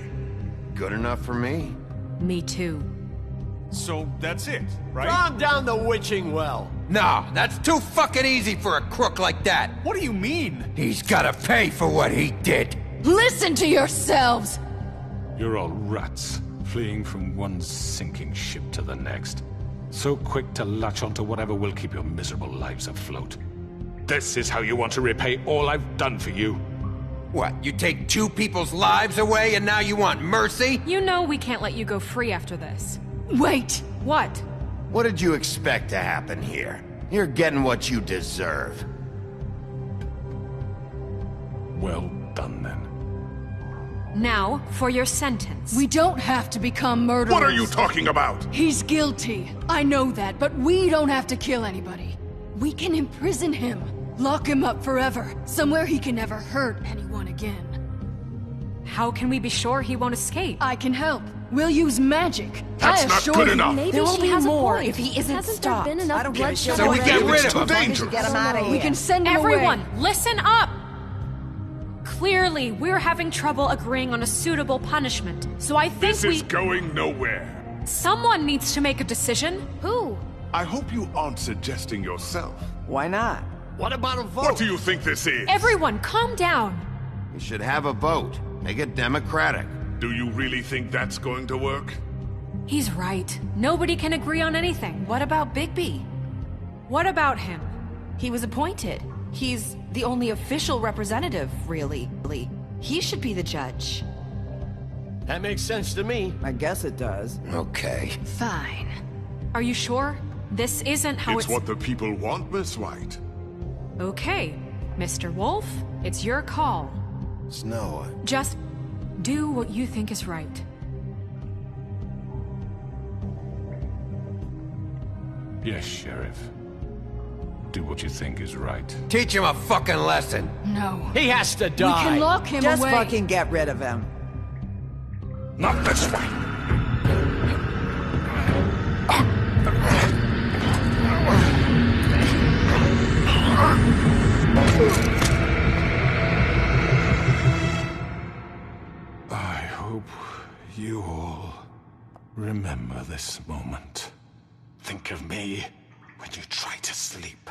Good enough for me. Me too. So that's it, right? Calm down the witching well. No, that's too fucking easy for a crook like that. What do you mean? He's gotta pay for what he did. Listen to yourselves! You're all rats, fleeing from one sinking ship to the next. So quick to latch onto whatever will keep your miserable lives afloat. This is how you want to repay all I've done for you? What, you take 2 people's lives away and now you want mercy? You know we can't let you go free after this. Wait! What? What did you expect to happen here? You're getting what you deserve. Well done, then. Now, for your sentence. We don't have to become murderers. What are you talking about? He's guilty. I know that, but we don't have to kill anybody. We can imprison him. Lock him up forever. Somewhere he can never hurt anyone again. How can we be sure he won't escape? I can help. We'll use magic. That's not good enough. Maybe there will be more if he isn't stopped. Been enough bloodshed So we get rid of him. Dangerous. Get him out of here. We can send him Everyone, away. listen up! Clearly, we're having trouble agreeing on a suitable punishment, so I think This is going nowhere. Someone needs to make a decision. Who? I hope you aren't suggesting yourself. Why not? What about a vote? What do you think this is? Everyone, calm down. We should have a vote. Make it democratic. Do you really think that's going to work? He's right. Nobody can agree on anything. What about Bigby? What about him? He was appointed. He's the only official representative, really. He should be the judge. That makes sense to me. I guess it does. Okay. Fine. Are you sure? This isn't how It's what the people want, Miss White. Okay, Mr. Wolf, it's your call. Snow. Just do what you think is right. Yes, Sheriff. Do what you think is right. Teach him a fucking lesson. No. He has to We die. can lock him Just away. fucking get rid of him. Not this way. I hope you all remember this moment. Think of me when you try to sleep.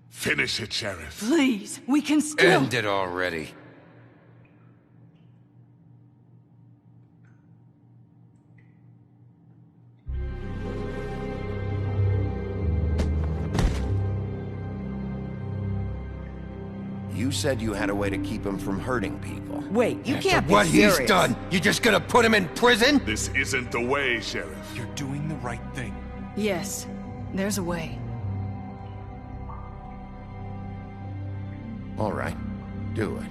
Finish it, Sheriff. Please, we can still... End it already. You said you had a way to keep him from hurting people. Wait, you can't be What serious. he's done, you just gonna put him in prison? This isn't the way, Sheriff. You're doing the right thing. Yes, there's a way. All right. Do it.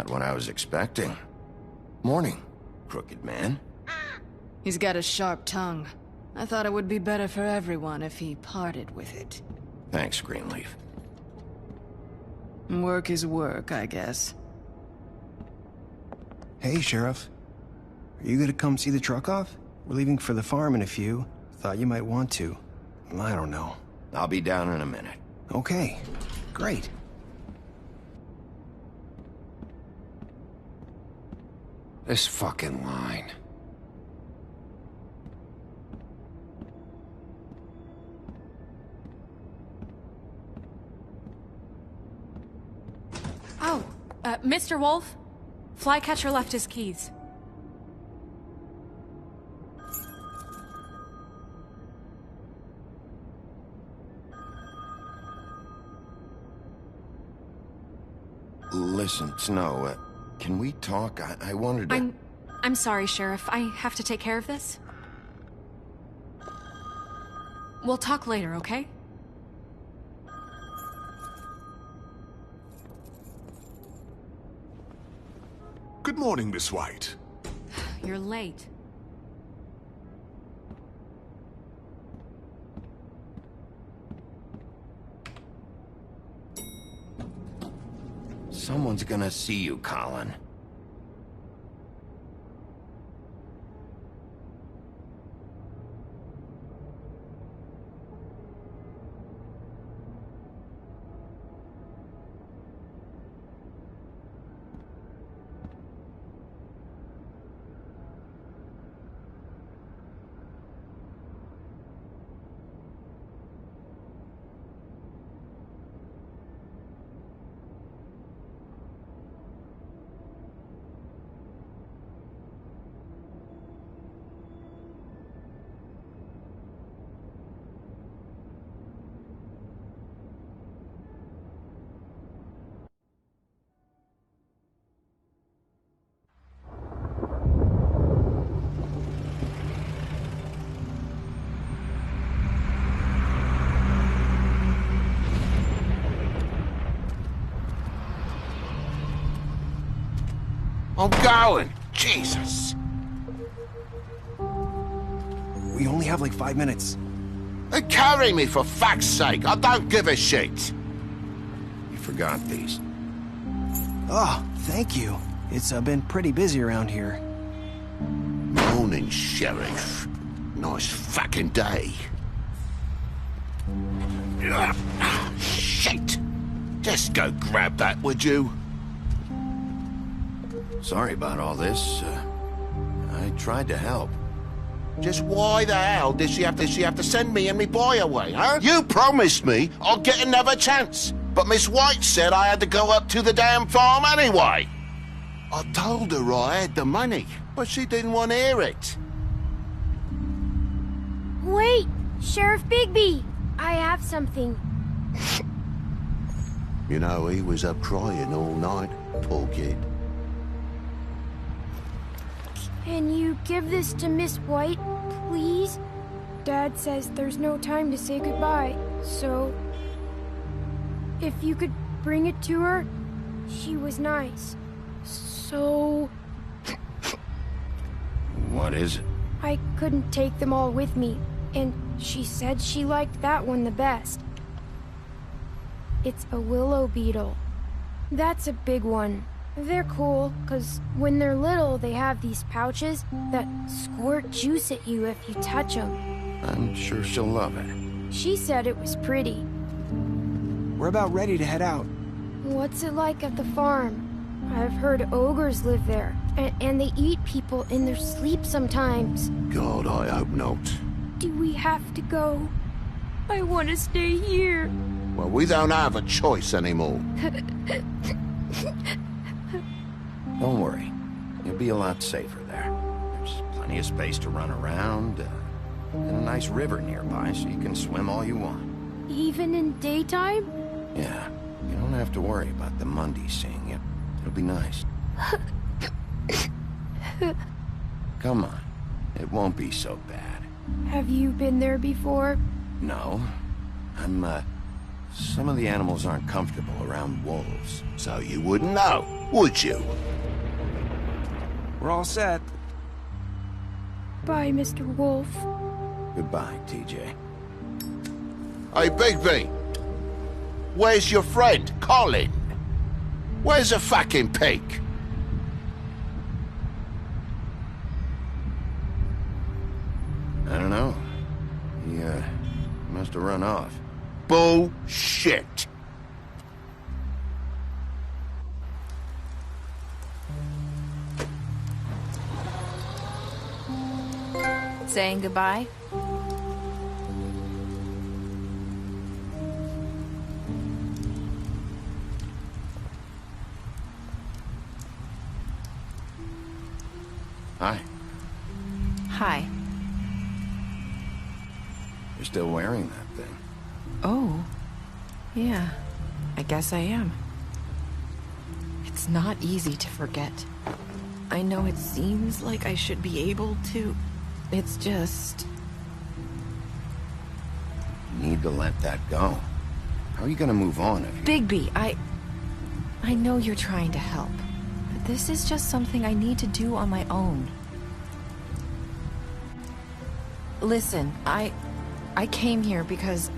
Not what I was expecting. Morning, crooked man. He's got a sharp tongue. I thought it would be better for everyone if he parted with it. Thanks, Greenleaf. Work is work, I guess. Hey, Sheriff. Are you gonna come see the truck off? We're leaving for the farm in a few. Thought you might want to. I don't know. I'll be down in a minute. Okay, great. This fucking line. Oh, Mr. Wolf? Flycatcher left his keys. Listen, Snow, can we talk? I wanted to... I'm sorry, Sheriff. I have to take care of this. We'll talk later, okay? Good morning, Miss White. You're late. Someone's gonna see you, Colin. I'm going! Jesus! We only have like 5 minutes. Carry me, for fuck's sake! I don't give a shit! You forgot these. Oh, thank you. It's been pretty busy around here. Morning, Sheriff. Nice fucking day. Shit! Just go grab that, would you? Sorry about all this. I tried to help. Just why the hell did she have to send me and me boy away, huh? You promised me I'd get another chance, but Miss White said I had to go up to the damn farm anyway. I told her I had the money, but she didn't want to hear it. Wait, Sheriff Bigby, I have something. You know, he was up crying all night, poor kid. Can you give this to Miss White, please? Dad says there's no time to say goodbye, so... if you could bring it to her, she was nice. So... What is it? I couldn't take them all with me, and she said she liked that one the best. It's a willow beetle. That's a big one. They're cool, because when they're little, they have these pouches that squirt juice at you if you touch them. I'm sure she'll love it. She said it was pretty. We're about ready to head out. What's it like at the farm? I've heard ogres live there, and they eat people in their sleep sometimes. God, I hope not. Do we have to go? I want to stay here. Well, we don't have a choice anymore. Don't worry. You'll be a lot safer there. There's plenty of space to run around, and a nice river nearby so you can swim all you want. Even in daytime? Yeah, you don't have to worry about the Monday seeing you. It'll be nice. Come on. It won't be so bad. Have you been there before? No. Some of the animals aren't comfortable around wolves, so you wouldn't know. Would you? We're all set. Bye, Mr. Wolf. Goodbye, TJ. Hey, Bigby. Where's your friend, Colin? Where's the fucking pig? I don't know. He, must have run off. Bullshit. Saying goodbye? Hi. Hi. You're still wearing that thing. Oh. Yeah. I guess I am. It's not easy to forget. I know it seems like I should be able to. It's just... You need to let that go. How are you gonna move on if you... Bigby, I know you're trying to help. But this is just something I need to do on my own. Listen, I came here because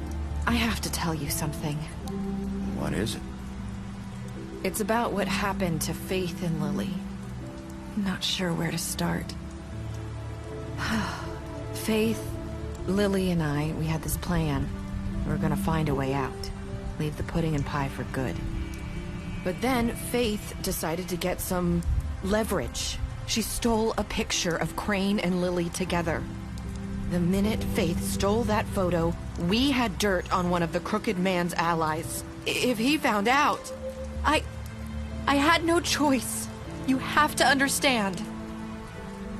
I have to tell you something. What is it? It's about what happened to Faith and Lily. I'm not sure where to start. Faith, Lily, and I, we had this plan. We were gonna find a way out. Leave the pudding and pie for good. But then Faith decided to get some leverage. She stole a picture of Crane and Lily together. The minute Faith stole that photo, we had dirt on one of the Crooked Man's allies. If he found out, I had no choice. You have to understand.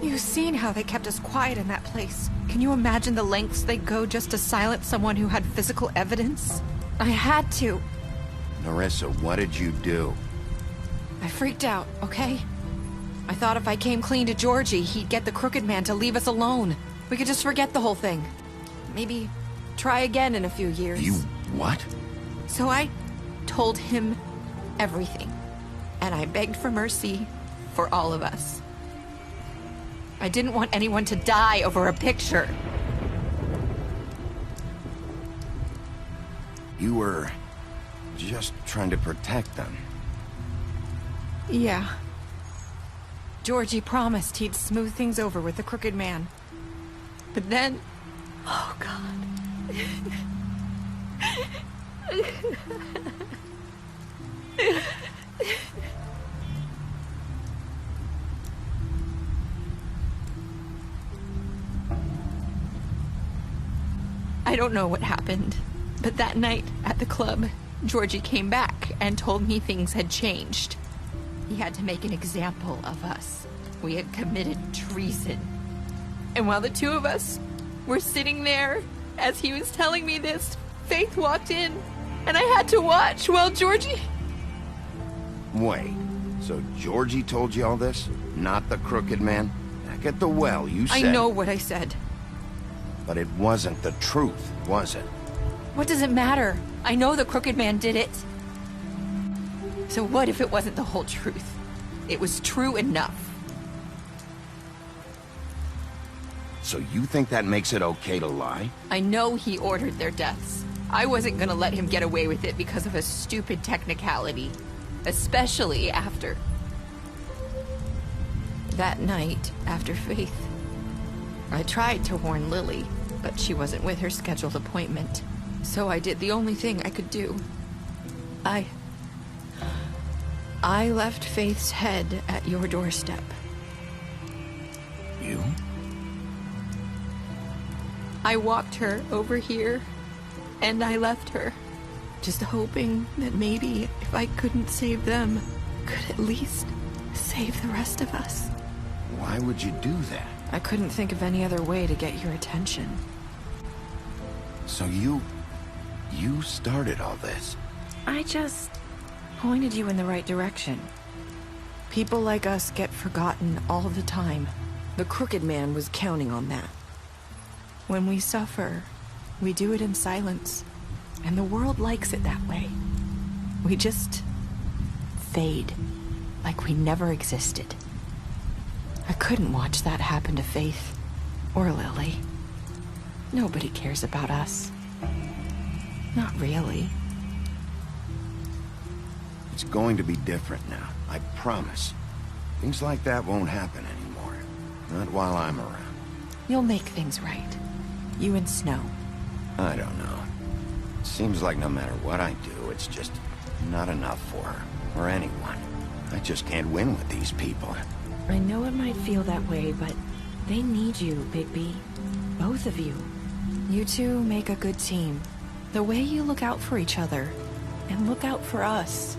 You've seen how they kept us quiet in that place. Can you imagine the lengths they go just to silence someone who had physical evidence? I had to. Nerissa, what did you do? I freaked out, okay? I thought if I came clean to Georgie, he'd get the Crooked Man to leave us alone. We could just forget the whole thing. Maybe try again in a few years. You what? So I told him everything. And I begged for mercy for all of us. I didn't want anyone to die over a picture. You were just trying to protect them. Yeah. Georgie promised he'd smooth things over with the Crooked Man. But then... Oh, God. I don't know what happened, but that night at the club, Georgie came back and told me things had changed. He had to make an example of us. We had committed treason. And while the two of us were sitting there, as he was telling me this, Faith walked in, and I had to watch while Georgie... Wait, so Georgie told you all this? Not the Crooked Man? Back at the well, you said... I know what I said. But it wasn't the truth, was it? What does it matter? I know the Crooked Man did it. So what if it wasn't the whole truth? It was true enough. So you think that makes it okay to lie? I know he ordered their deaths. I wasn't gonna let him get away with it because of a stupid technicality. Especially after... That night, after Faith, I tried to warn Lily, but she wasn't with her scheduled appointment. So I did the only thing I could do. I left Faith's head at your doorstep. You? I walked her over here, and I left her, just hoping that maybe if I couldn't save them, could at least save the rest of us. Why would you do that? I couldn't think of any other way to get your attention. So you started all this? I just pointed you in the right direction. People like us get forgotten all the time. The Crooked Man was counting on that. When we suffer, we do it in silence, and the world likes it that way. We just fade. like we never existed. I couldn't watch that happen to Faith or Lily. Nobody cares about us. Not really. It's going to be different now, I promise. Things like that won't happen anymore. Not while I'm around. You'll make things right. You and Snow. I don't know. It seems like no matter what I do, it's just not enough for her, or anyone. I just can't win with these people. I know it might feel that way, but they need you, Bigby. Both of you. You two make a good team. The way you look out for each other, and look out for us.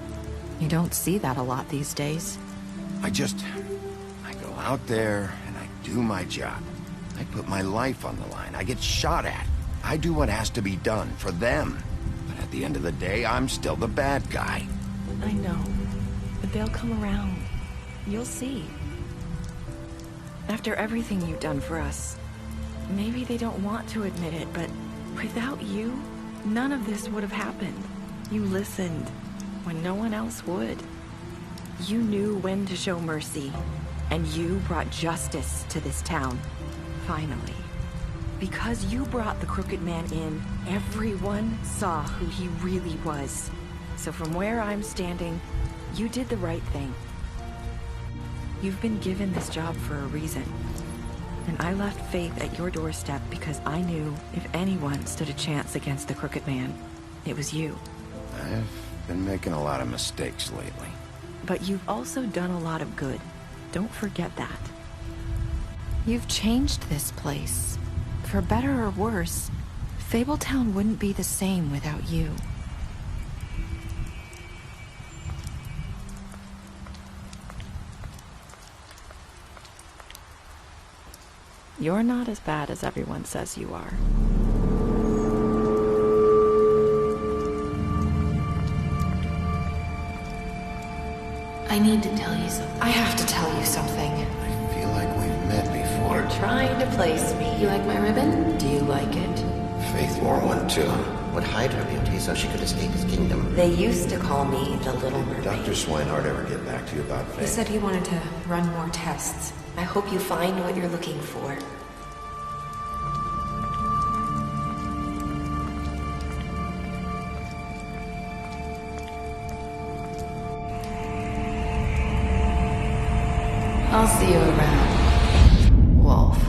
You don't see that a lot these days. I go out there, and I do my job. I put my life on the line. I get shot at. I do what has to be done for them. But at the end of the day, I'm still the bad guy. I know. But they'll come around. You'll see. After everything you've done for us, maybe they don't want to admit it, but without you, none of this would have happened. You listened when no one else would. You knew when to show mercy, and you brought justice to this town. Finally. Because you brought the Crooked Man in, everyone saw who he really was. So from where I'm standing, you did the right thing. You've been given this job for a reason. And I left Faith at your doorstep because I knew if anyone stood a chance against the Crooked Man, it was you. I've been making a lot of mistakes lately. But you've also done a lot of good. Don't forget that. You've changed this place. For better or worse, Fabletown wouldn't be the same without you. You're not as bad as everyone says you are. I need to tell you something. I have to tell you something. I feel like we've met before. You're trying to place me. You like my ribbon? Do you like it? Faith wore one too. Would hide her beauty so she could escape his kingdom. They used to call me the Little Mermaid. Dr. Swinehart ever get back to you about Faith? He said he wanted to run more tests. I hope you find what you're looking for. I'll see you around, Wolf.